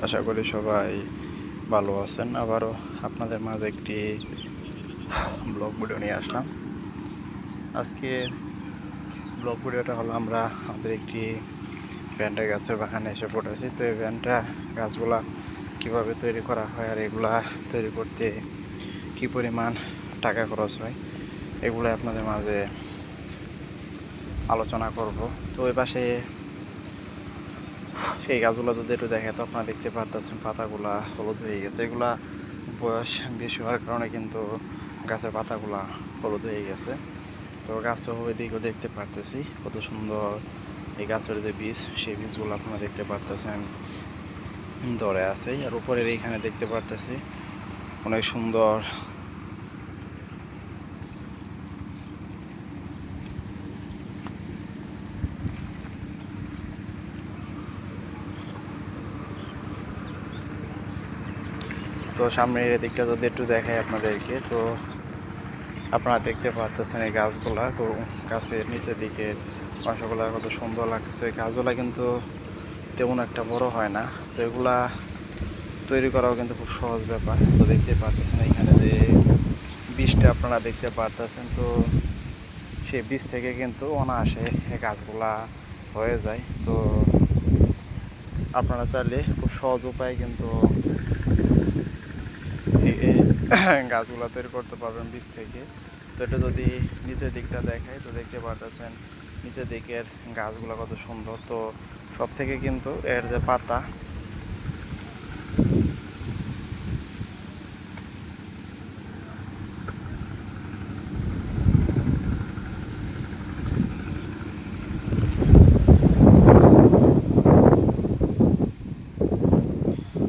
আশা করি সবাই ভালো আছেন। আবারও আপনাদের মাঝে একটি ব্লগ ভিডিও নিয়ে আসলাম। আজকে ব্লগ ভিডিওটা হলো আমরা আমাদের একটি ভ্যানটা গাছের বাগানে এসে পড়েছি। তো এই ভ্যানটা গাছগুলা কীভাবে তৈরি করা হয় আর এগুলা তৈরি করতে কী পরিমাণ টাকা খরচ হয় এগুলো আপনাদের মাঝে আলোচনা করব। তো ওই পাশে এই গাছগুলো যদি একটু দেখে তো আপনারা দেখতে পারতেছেন পাতাগুলা হলুদ হয়ে গেছে। এগুলা বয়স বেশি হওয়ার কারণে কিন্তু গাছের পাতাগুলা হলুদ হয়ে গেছে। তো গাছও ওইদিকেও দেখতে পারতেছি কত সুন্দর এই গাছের যে বীজ, সেই বীজগুলো আপনারা দেখতে পারতেছেন ধরে আছে। আর উপরের এইখানে দেখতে পারতেছি অনেক সুন্দর তো সামনের দিকটা যদি একটু দেখাই আপনাদেরকে, তো আপনারা দেখতে পারতেছেন এই গাছগুলা গাছের নিচের দিকে অংশগুলা কত সুন্দর লাগতেছে। এই গাছগুলা কিন্তু তেমন একটা বড় হয় না। তো এগুলা তৈরি করাও কিন্তু খুব সহজ ব্যাপার। তো দেখতে পারতেছেন এখানে যে বীজটা আপনারা দেখতে পারতেছেন, তো সেই বীজ থেকে কিন্তু অনায়াসে এই গাছগুলা হয়ে যায়। তো আপনারা চাইলে খুব সহজ উপায়ে কিন্তু এই গাছগুলা তৈরি করতে পারবেন বীজ থেকে। তো এটা যদি নিচের দিকটা দেখায় তো দেখতে পারতেছেন নিচের দিকের গাছগুলো কত সুন্দর। তো সব থেকে কিন্তু এর যে পাতা,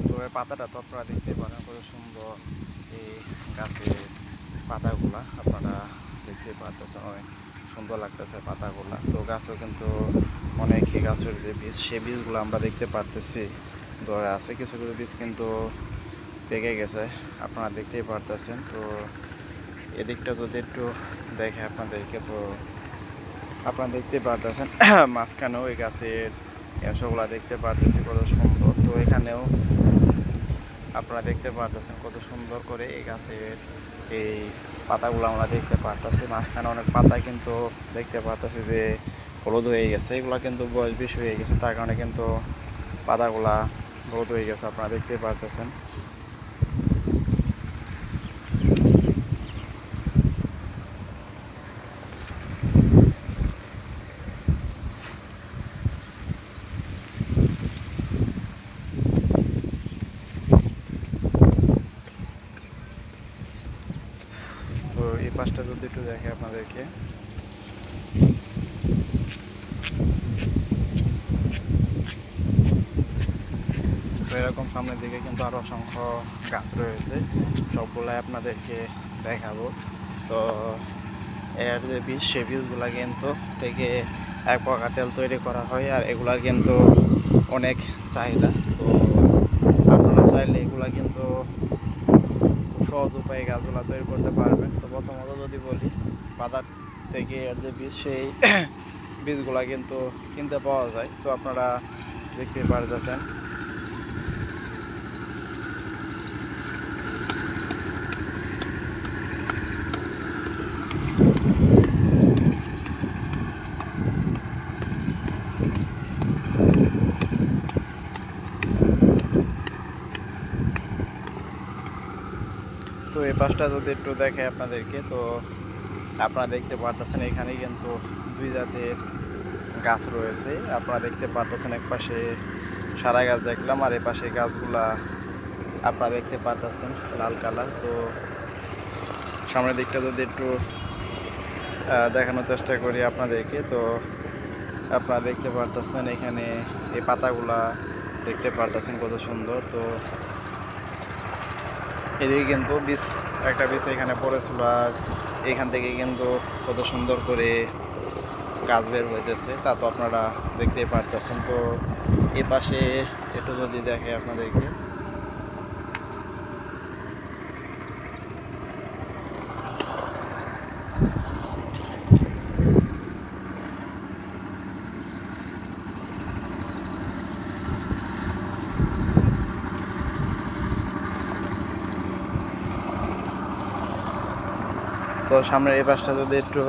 তো এই পাতাটা তো আপনারা দেখতে পারেন কত সুন্দর। এই গাছের পাতাগুলা আপনারা দেখতে পারতেছেন অনেক সুন্দর লাগতেছে পাতাগুলা। তো গাছও কিন্তু অনেকই গাছের যে বীজ, সেই বীজগুলো আমরা দেখতে পারতেছি ধরে আছে। কিছু কিছু বীজ কিন্তু পেকে গেছে আপনারা দেখতেই পারতেছেন। তো এদিকটা যদি একটু দেখে আপনাদেরকে, তো আপনারা দেখতে পারতেছেন মাঝখানেও এই গাছের এসবগুলা দেখতে পারতেছি কত সুন্দর। তো এখানেও আপনারা দেখতে পারতেছেন কত সুন্দর করে এই গাছের এই পাতাগুলো আমরা দেখতে পারতেছি। মাঝখানে অনেক পাতা কিন্তু দেখতে পারতেছি যে হলুদ হয়ে গেছে। এগুলো কিন্তু বয়স বেশি হয়ে গেছে, তার কারণে কিন্তু পাতাগুলা হলুদ হয়ে গেছে আপনারা দেখতে পারতেছেন। তো এই পাশটা যদি একটু দেখে আপনাদেরকে, তো এরকম সামনের দিকে কিন্তু আরও অসংখ্য গাছ রয়েছে, সবগুলাই আপনাদেরকে দেখাবো। তো এর যে বীজ, সেই বীজগুলা কিন্তু থেকে এক প্রকার তেল তৈরি করা হয়, আর এগুলার কিন্তু অনেক চাহিদা। তো আপনারা চাইলে এগুলা কিন্তু খুব সহজ উপায়ে গাছগুলা তৈরি করতে পারবেন। তো প্রথমত যদি বলি, বাজার থেকে এর যে বীজ, সেই বীজগুলা কিন্তু কিনতে পাওয়া যায়। তো আপনারা দেখতে পারতেছেন তো এই পাশটা যদি একটু দেখে আপনাদেরকে, তো আপনারা দেখতে পারতেছেন এখানে কিন্তু দুই জাতের গাছ রয়েছে। আপনারা দেখতে পারতেছেন এক পাশে সারা গাছ দেখলাম, আর এ পাশে গাছগুলা আপনারা দেখতে পারতেছেন লাল কালার। তো সামনের দিকটা যদি একটু দেখানোর চেষ্টা করি আপনাদেরকে, তো আপনারা দেখতে পারতেছেন এখানে এই পাতাগুলা দেখতে পারতেছেন কত সুন্দর। তো এদিকে কিন্তু বীজ, একটা বীজ এখানে পড়েছিল, আর এখান থেকে কিন্তু কত সুন্দর করে গাছ বের হইতেছে, তা তো আপনারা দেখতেই পারতেছেন। তো এ পাশে একটু যদি দেখে আপনাদেরকে, তো সামনের এই পাশটা যদি একটু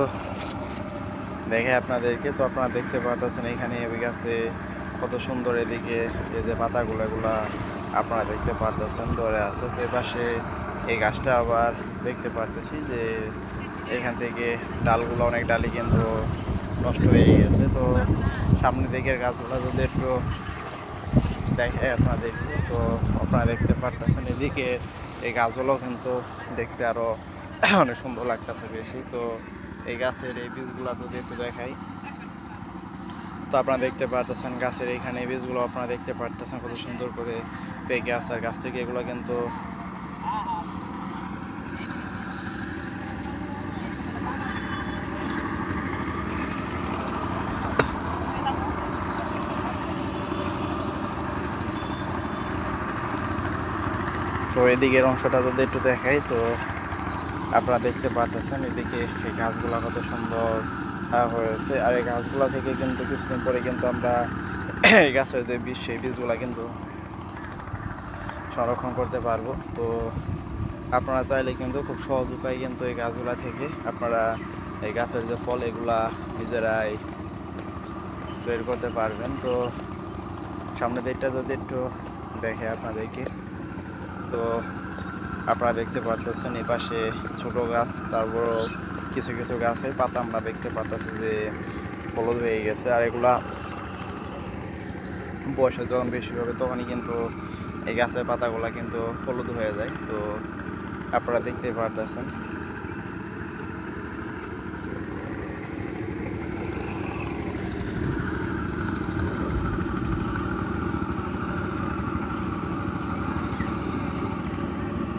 দেখে আপনাদেরকে, তো আপনারা দেখতে পাচ্ছেন এখানে ওই গাছে কত সুন্দর, এদিকে এই যে পাতাগুলো এগুলা আপনারা দেখতে পাচ্ছেন ধরে আছে। তো এই পাশে এই গাছটা আবার দেখতে পারতেছি যে এখান থেকে ডালগুলো, অনেক ডালই কিন্তু নষ্ট হয়ে গেছে। তো সামনের দিকের গাছগুলো যদি একটু দেখে আপনাদেরকে, তো আপনারা দেখতে পারতেছেন এদিকে এই গাছগুলো কিন্তু দেখতে আরও অনেক সুন্দর লাগতেছে বেশি। তো এই গাছের এই বীজগুলো যদি একটু দেখাই, তো আপনারা দেখতে পারতেছেন গাছের এইখানে এই বীজগুলো আপনারা দেখতে পারতেছেন কত সুন্দর করে পেকে আছে। আর গাছ থেকে এগুলো কিন্তু তো এদিকের অংশটা যদি একটু দেখাই, তো আপনারা দেখতে পারতেছেন এদিকে এই গাছগুলো কত সুন্দর হয়েছে। আর এই গাছগুলো থেকে কিন্তু কিছুদিন পরে কিন্তু আমরা এই গাছের যে বীজ, সেই বীজগুলো কিন্তু সংরক্ষণ করতে পারবো। তো আপনারা চাইলে কিন্তু খুব সহজ উপায় কিন্তু এই গাছগুলা থেকে আপনারা এই গাছের যে ফল এগুলা নিজেরাই তৈরি করতে পারবেন। তো সামনের দিকটা যদি একটু দেখে আপনাদেরকে, তো আপনারা দেখতে পারতেছেন এই পাশে ছোটো গাছ, তারপর কিছু কিছু গাছের পাতা আমরা দেখতে পারতেছি যে হলুদ হয়ে গেছে। আর এগুলা বয়সে যখন বেশি হবে তখনই কিন্তু এই গাছের পাতাগুলো কিন্তু হলুদ হয়ে যায়। তো আপনারা দেখতে পারতেছেন।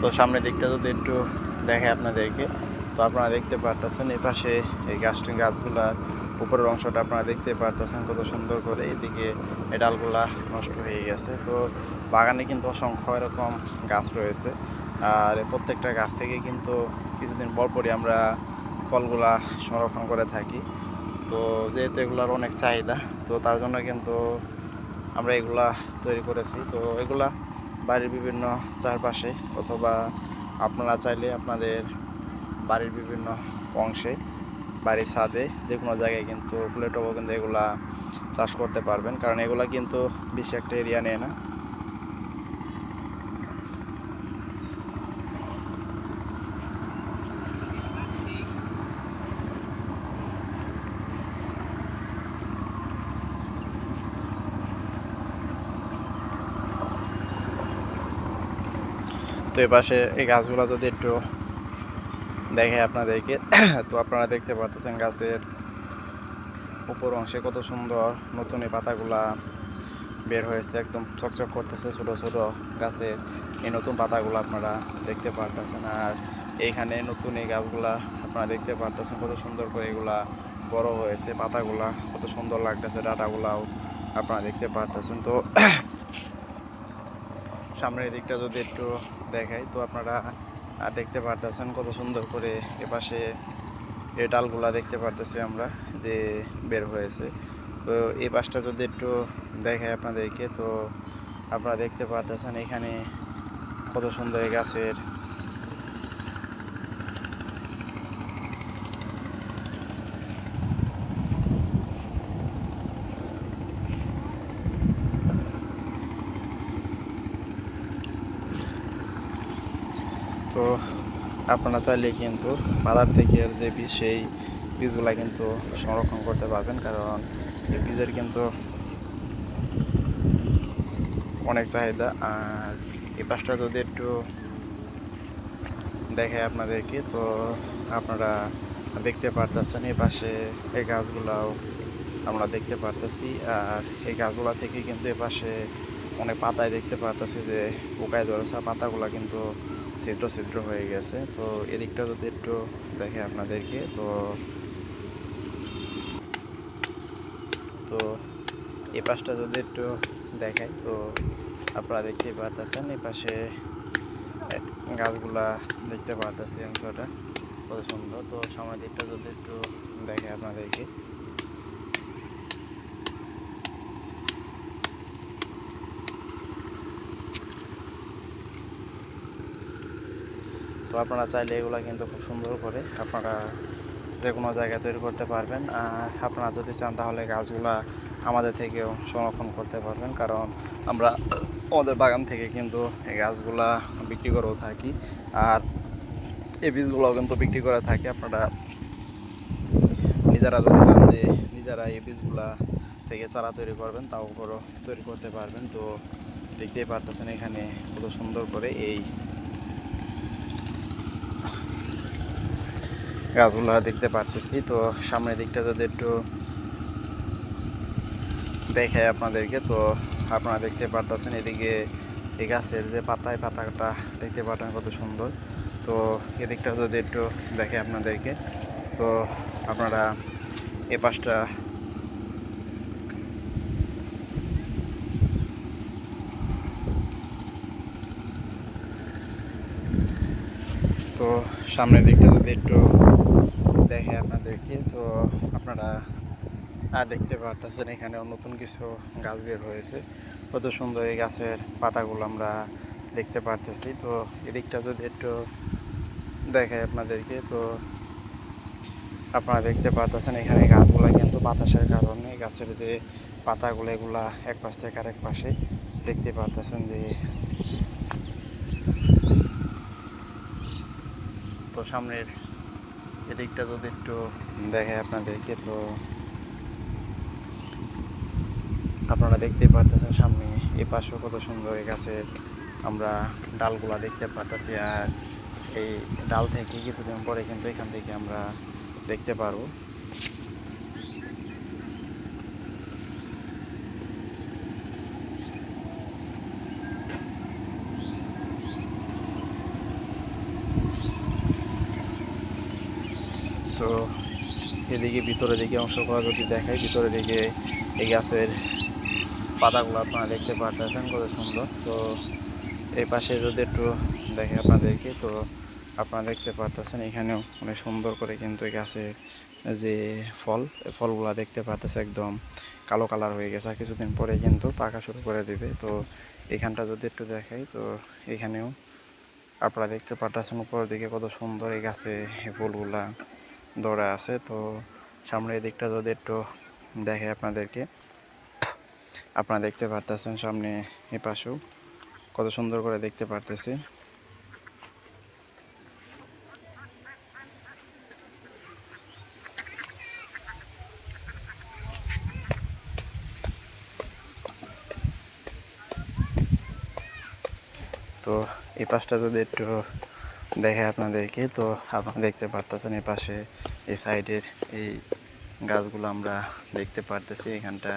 তো সামনের দিকটা যদি একটু দেখে আপনাদেরকে, তো আপনারা দেখতে পারতেছেন এই পাশে এই গাছগুলার উপরের অংশটা আপনারা দেখতে পারতেছেন কত সুন্দর করে। এদিকে এই ডালগুলা নষ্ট হয়ে গেছে। তো বাগানে কিন্তু অসংখ্য এরকম গাছ রয়েছে। আর প্রত্যেকটা গাছ থেকে কিন্তু কিছুদিন পরই আমরা ফলগুলা সংরক্ষণ করে থাকি। তো যেহেতু এগুলার অনেক চাহিদা, তো তার জন্য কিন্তু আমরা এগুলা তৈরি করেছি। তো এগুলা বাড়ির বিভিন্ন চারপাশে, অথবা আপনারা চাইলে আপনাদের বাড়ির বিভিন্ন অংশে, বাড়ির ছাদে, যে কোনো জায়গায় কিন্তু ফুলের টবও কিন্তু এগুলা চাষ করতে পারবেন, কারণ এগুলা কিন্তু বেশি একটা এরিয়া নেয় না। তো এই পাশে এই গাছগুলো যদি একটু দেখে আপনাদেরকে, তো আপনারা দেখতে পারতেছেন গাছের উপর অংশে কত সুন্দর নতুন এই পাতাগুলা বের হয়েছে, একদম চকচক করতেছে ছোট ছোট গাছের এই নতুন পাতাগুলো আপনারা দেখতে পারতেছেন। আর এইখানে নতুন এই গাছগুলা আপনারা দেখতে পারতেছেন কত সুন্দর করে এগুলা বড় হয়েছে, পাতাগুলা কত সুন্দর লাগতেছে, ডাটাগুলাও আপনারা দেখতে পারতেছেন। তো সামনের দিকটা যদি একটু দেখাই, তো আপনারা দেখতে পারতেছেন কত সুন্দর করে এপাশে এই ডালগুলা দেখতে পারতেছি আমরা যে বের হয়েছে। তো এই পাশটা যদি একটু দেখাই আপনাদেরকে, তো আপনারা দেখতে পারতেছেন এখানে কত সুন্দর এই গাছের তো আপনারা চাইলে কিন্তু বাজার থেকে যে বীজ, সেই বীজগুলা কিন্তু সংরক্ষণ করতে পারবেন, কারণ এই বীজের কিন্তু অনেক চাহিদা। আর এই পাশটা যদি একটু দেখে আপনাদেরকে, তো আপনারা দেখতে পারতেছেন এই পাশে এই গাছগুলাও আমরা দেখতে পারতেছি। আর এই গাছগুলা থেকে কিন্তু এ পাশে অনেক পাতায় দেখতে পারতেছি যে পোকায় ধরেছে, পাতাগুলা কিন্তু ছিদ্র ছিদ্র হয়ে গেছে। তো এদিকটা যদি একটু দেখে আপনাদেরকে, তো তো এই পাশটা যদি একটু দেখাই, তো আপনারা দেখতেই পারতেছেন এই পাশে গাছগুলা দেখতে পারতেছি অংশটা কত সুন্দর। তো সামনের দিকটা যদি একটু দেখে আপনাদেরকে, তো আপনারা চাইলে এগুলো কিন্তু খুব সুন্দর করে আপনারা যে কোনো জায়গায় তৈরি করতে পারবেন। আর আপনারা যদি চান তাহলে গাছগুলা আমাদের থেকেও সংরক্ষণ করতে পারবেন, কারণ আমরা আমাদের বাগান থেকে কিন্তু এই গাছগুলা বিক্রি করেও থাকি, আর এই বীজগুলোও কিন্তু বিক্রি করে থাকি। আপনারা নিজেরা যদি চান যে নিজেরা এই বীজগুলা থেকে চারা তৈরি করবেন, তাও উপরও তৈরি করতে পারবেন। তো দেখতেই পারতেছেন এখানে কত সুন্দর করে এই গাছগুলো দেখতে পারতেছি। তো সামনের দিকটা যদি একটু দেখাই আপনাদেরকে, তো আপনারা দেখতে পারতেছেন এদিকে এই গাছের যে পাতাটা দেখতে পাচ্ছেন কত সুন্দর। তো এদিকটা যদি একটু দেখে আপনাদেরকে, তো আপনারা এ পাশটা তো সামনের দিকটা যদি একটু দেখে আপনাদেরকে, তো আপনারা দেখতে পারতেছেন এখানেও নতুন কিছু গাছ বের হয়েছে। কত সুন্দর এই গাছের পাতাগুলো আমরা দেখতে পারতেছি। তো এদিকটা যদি একটু দেখে আপনাদেরকে, তো আপনারা দেখতে পারতেছেন এখানে গাছগুলা কিন্তু বাতাসের কারণে গাছের যে পাতাগুলো এগুলা এক পাশ থেকে আরেক পাশে দেখতে পারতেছেন যে। তো সামনের এদিকটা যদি একটু দেখে আপনাদেরকে, তো আপনারা দেখতে পারতেছেন সামনে এই পাশেও কত সুন্দর এই গাছের আমরা ডালগুলা দেখতে পারতেছি। আর এই ডাল থেকে কিছুদিন পরে কিন্তু এখান থেকে আমরা দেখতে পারবো। তো এদিকে ভিতরের দিকে অংশগুলো যদি দেখাই, ভিতরের দিকে এই গাছের পাতাগুলো আপনারা দেখতে পারতেছেন কত সুন্দর। তো এই পাশে যদি একটু দেখে আপনাদেরকে, তো আপনারা দেখতে পারতেছেন এখানেও অনেক সুন্দর করে কিন্তু এই গাছের যে এই ফলগুলা দেখতে পারতেছে একদম কালো কালার হয়ে গেছে, আর কিছুদিন পরে কিন্তু পাকা শুরু করে দেবে। তো এখানটা যদি একটু দেখাই, তো এখানেও আপনারা দেখতে পারতেছেন উপরের দিকে কত সুন্দর এই গাছে ফুলগুলা ধরে আছে। তো সামনের দিকটা যদি একটু দেখে আপনাদেরকে, আপনারা দেখতে পারতেছেন সামনে এ পাশেও কত সুন্দর করে দেখতে পারতেছি। তো এই পাশটা যদি একটু দেখে আপনাদেরকে, তো আপনারা দেখতে পারতেছেন এই পাশে এই সাইডের এই গাছগুলো আমরা দেখতে পারতেছি। এখানটা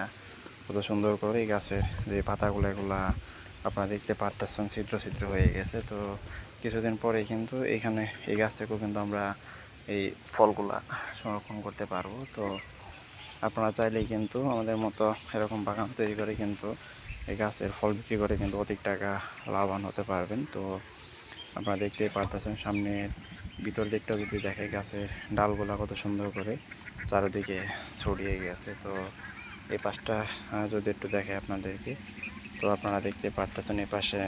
কত সুন্দর করে এই গাছের যে পাতাগুলো এগুলা আপনারা দেখতে পারতেছেন ছিদ্র ছিদ্র হয়ে গেছে। তো কিছুদিন পরে কিন্তু এখানে এই গাছ থেকেও কিন্তু আমরা এই ফলগুলা সংরক্ষণ করতে পারবো। তো আপনারা চাইলেই কিন্তু আমাদের মতো এরকম বাগান তৈরি করে কিন্তু এই গাছের ফল বিক্রি করে কিন্তু অধিক টাকা লাভবান হতে পারবেন। তো আপনারা দেখতেই পারতেছেন সামনে ভিতর দিকটা যদি দেখে গাছের ডালগুলা কত সুন্দর করে চারিদিকে ছড়িয়ে গেছে। তো এই পাশটা যদি একটু দেখে আপনাদেরকে, তো আপনারা দেখতে পারতেছেন এই পাশে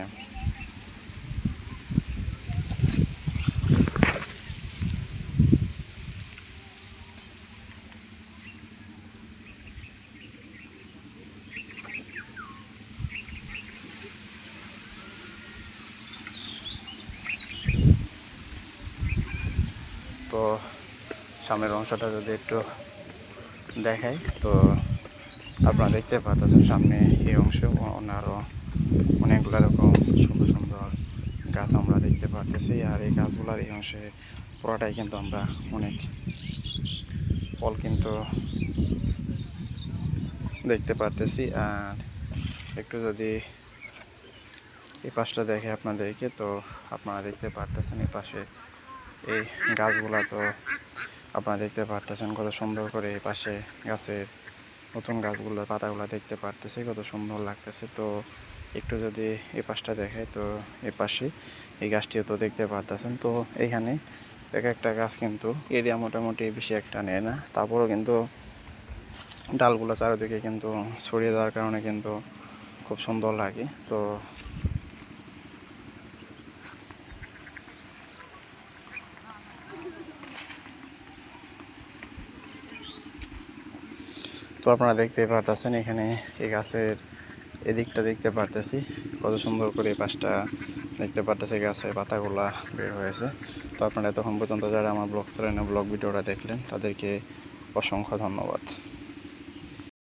তো সামনের অংশটা যদি একটু দেখাই, তো আপনারা দেখতে পাচ্ছেন সামনে এই অংশে আরও অনেকগুলো এরকম সুন্দর সুন্দর গাছ আমরা দেখতে পারতেছি। আর এই গাছগুলোর এই অংশে পুরোটাই কিন্তু আমরা অনেক ফল কিন্তু দেখতে পারতেছি। আর একটু যদি এই পাশটা দেখে আপনাদেরকে, তো আপনারা দেখতে পারতেছেন এই পাশে এই গাছগুলা, তো আপনারা দেখতে পারতেছেন কত সুন্দর করে এই পাশে গাছের নতুন গাছগুলোর পাতাগুলো দেখতে পারতেছি কত সুন্দর লাগতেছে। তো একটু যদি এই পাশটা দেখে, তো এই পাশে এই গাছটিও তো দেখতে পারতেছেন। তো এইখানে এক একটা গাছ কিন্তু এরিয়া মোটামুটি বেশি একটা নেয় না, তারপরেও কিন্তু ডালগুলো চারিদিকে কিন্তু ছড়িয়ে দেওয়ার কারণে কিন্তু খুব সুন্দর লাগে। তো তো আপনারা দেখতেই পারতেছেন এখানে এই গাছের এদিকটা দেখতে পারতেছি কত সুন্দর করে এই পাশটা দেখতে পারতেছি গাছের পাতাগুলা বের হয়েছে। তো আপনারা এতক্ষণ পর্যন্ত যারা আমার ব্লগ চ্যানেলে ব্লগ ভিডিওটা দেখলেন তাদেরকে অসংখ্য ধন্যবাদ।